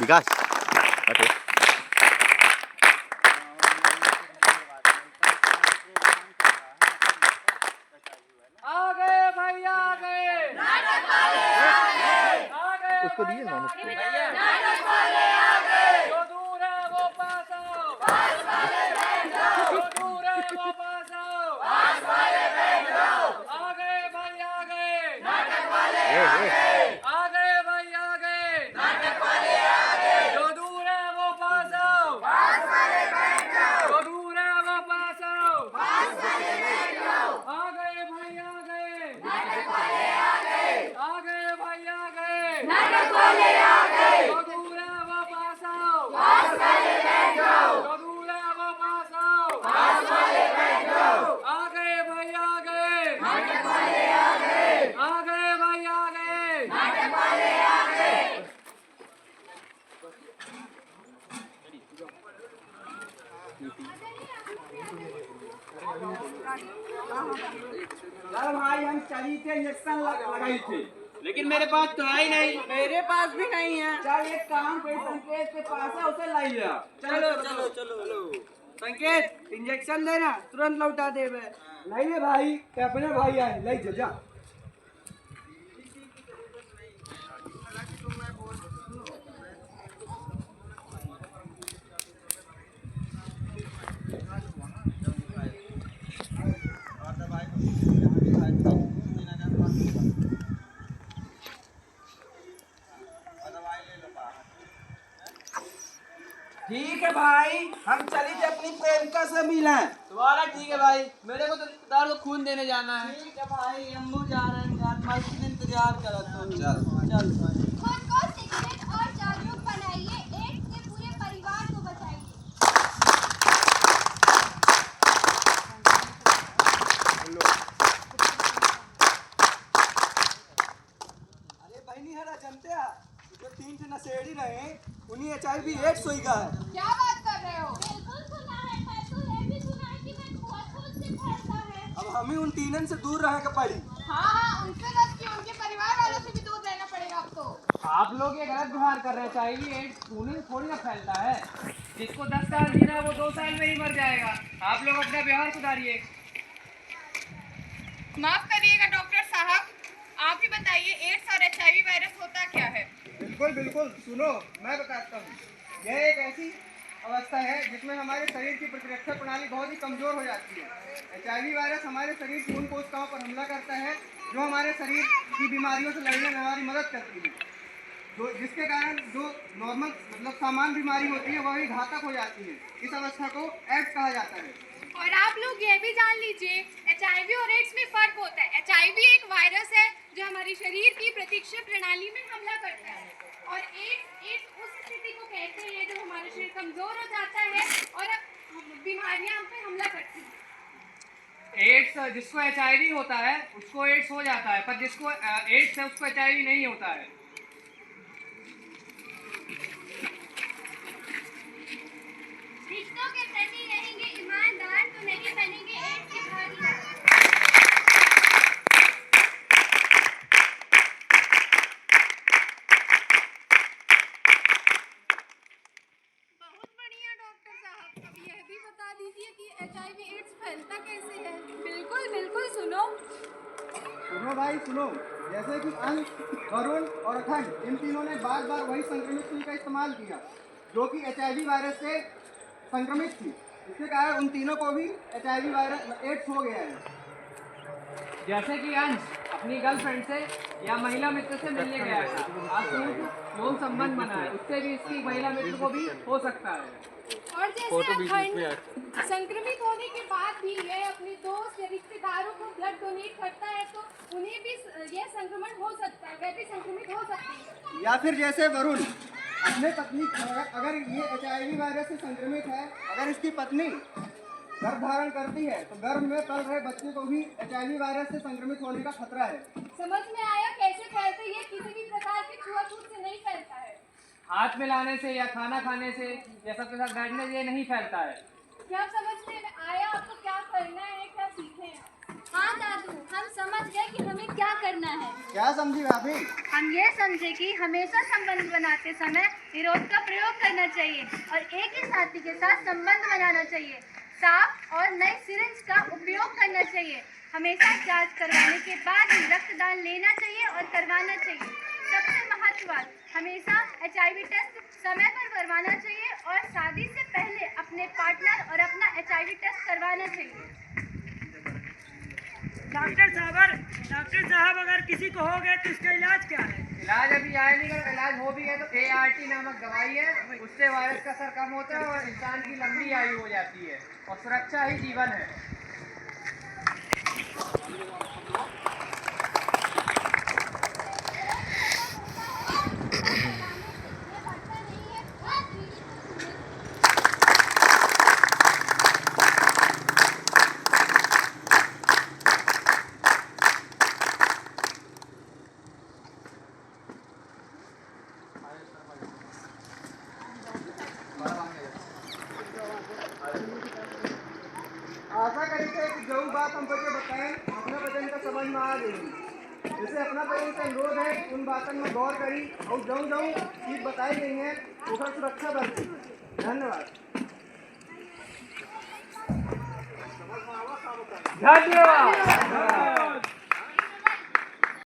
विकास उसको दिए ना उसको जो दूर है वो पास आओ, जो दूर है वो पास आओ, आ गए भाई आ गए, आ गए भाई आ गए, जो दूर है वो पास आओ, जो दूर है वो पास आओ, आ गए भाई आ गए, आ गए भाई आ गए, जो दूर है वो पास आओ, जो दूर है वो पास आओ, आ गए भाई आ गए, आ गए भाई आ गए, यार भाई हम चली थे इंजेक्शन लगाई थी, लेकिन मेरे पास तो है ही नहीं। मेरे पास भी नहीं है। चल एक काम कोई संकेत के पास है उसे लाई लिया। चलो चलो चलो चलो। संकेत इंजेक्शन देना तुरंत लौटा दे बे। लाई ले भाई ते अपने भाई आए लाई जा जा। ठीक है भाई हम चली थे अपनी प्रेमिका से मिले। तुम्हारा ठीक है भाई, मेरे को तो दार को खून देने जाना है। ठीक है भाई हम जा रहे हैं यार, मस्जिद इंतजार कर तो चल चल खुद को सिगरेट और जागरूक बनाइए, एड्स से पूरे परिवार को बचाइए। अरे बहनी हरा जनते हैं जो 3 से नशेड़ी रहे उन्हीं HIV एड्स हुई का है। क्या बात कर रहे हो? बिल्कुल सुना है, मैं तो ये भी सुना है कि मैं छुआछूत से फैलता है। अब हमें उन तीनों से दूर रहे के पड़ी। हाँ, उनसे बस कि उनके परिवार वालों से भी दूर रहना पड़ेगा अब तो। आप लोग ये गलत व्यवहार कर रहे हैं। चाहिए एड्स खून से थोड़ी ना फैलता है। जिसको 10 साल जीना है वो 2 साल में ही मर जाएगा। आप लोग अपना व्यवहार सुधारिए। माफ करिएगा डॉक्टर साहब, आप ही बताइए एड्स और HIV वायरस होता क्या है? बिल्कुल बिल्कुल सुनो मैं बताता हूँ। यह एक ऐसी अवस्था है जिसमें हमारे शरीर की प्रतिरक्षा प्रणाली बहुत ही कमजोर हो जाती है। HIV वायरस हमारे शरीर की उन कोशिकाओं पर हमला करता है जो हमारे शरीर की बीमारियों से लड़ने में हमारी मदद करती है, तो जिसके कारण जो नॉर्मल मतलब सामान्य बीमारी होती है वह भी घातक हो जाती है। इस अवस्था को एड्स कहा जाता है। और आप लोग ये भी जान लीजिए HIV और एड्स में फर्क होता है। HIV एक वायरस है जो हमारे शरीर की प्रतिरक्षा प्रणाली में हमला करता है, और एड्स उस स्थिति को कहते हैं जब हमारा शरीर कमजोर हो जाता है और बीमारियां हम पे हमला करती हैं। एड्स जिसको HIV होता है उसको एड्स हो जाता है, पर जिसको एड्स है उसको HIV नहीं होता है। रिश्तों के प्रति रहेंगे ईमानदार तो नहीं बनेंगे एड्स के भागीदार। बहुत बढ़िया डॉक्टर साहब, अब यह भी बता दीजिए कि HIV एड्स फैलता कैसे है? बिल्कुल बिल्कुल सुनो। सुनो भाई सुनो, जैसे कि अंश, वरुण और अखंड इन तीनों ने बार बार वही संक्रमित सुई का इस्तेमाल किया जो कि HIV वायरस से संक्रमित थी। इसके कारण उन तीनों को भी HIV वायरस एड्स हो गया है। जैसे कि अंश अपनी गर्लफ्रेंड से या महिला मित्र से मिलने गया था, आज यौन संबंध बना है, उससे भी इसकी महिला मित्र को भी हो सकता है। और जैसे अखंड संक्रमित होने के बाद भी यह अपने दोस्त या रिश्तेदारों को ब्लड डोनेट करता है तो उन्हें भी यह संक्रमण हो सकता है, वह भी संक्रमित हो सकती है। या फिर जैसे वरुण अपने पत्नी अगर ये HIV वायरस से संक्रमित है, अगर इसकी पत्नी गर्भ धारण करती है तो गर्भ में पल रहे बच्चे को भी HIV वायरस से संक्रमित होने का खतरा है। समझ में आया कैसे फैलता है? ये किसी भी प्रकार के छुआछूत से नहीं फैलता है। हाथ मिलाने से या खाना खाने से या सबके साथ बैठने से ये नहीं फैलता है। क्या समझ में आया आपको? क्या करना है, क्या सीखे हैं? हाँ दादू, हम समझ गए कि हमें क्या करना है। क्या समझी भाभी? हम ये समझे कि हमेशा संबंध बनाते समय निरोध का प्रयोग करना चाहिए और एक ही साथी के साथ संबंध बनाना चाहिए। साफ और नई सिरिंज का उपयोग करना चाहिए। हमेशा जांच करवाने के बाद ही रक्तदान लेना चाहिए और करवाना चाहिए। सबसे महत्व बात, हमेशा HIV टेस्ट समय पर करवाना चाहिए और शादी से पहले अपने पार्टनर और अपना HIV टेस्ट करवाना चाहिए। डॉक्टर साहब अगर किसी को हो गए तो इसका इलाज क्या है? इलाज अभी आया नहीं, अगर इलाज हो भी है तो ART नामक दवाई है, उससे वायरस का असर कम होता है और इंसान की लंबी आयु हो जाती है और सुरक्षा ही जीवन है। आशा करी थे कि जो बात हम बच्चे बताएं अपना वजन का समझ में आ गई। जैसे अपना वजन का अनुरोध है उन बातों में गौर करी और जो चीज बताई गई है उसका सुरक्षा बरती। धन्यवाद। धन्यवाद।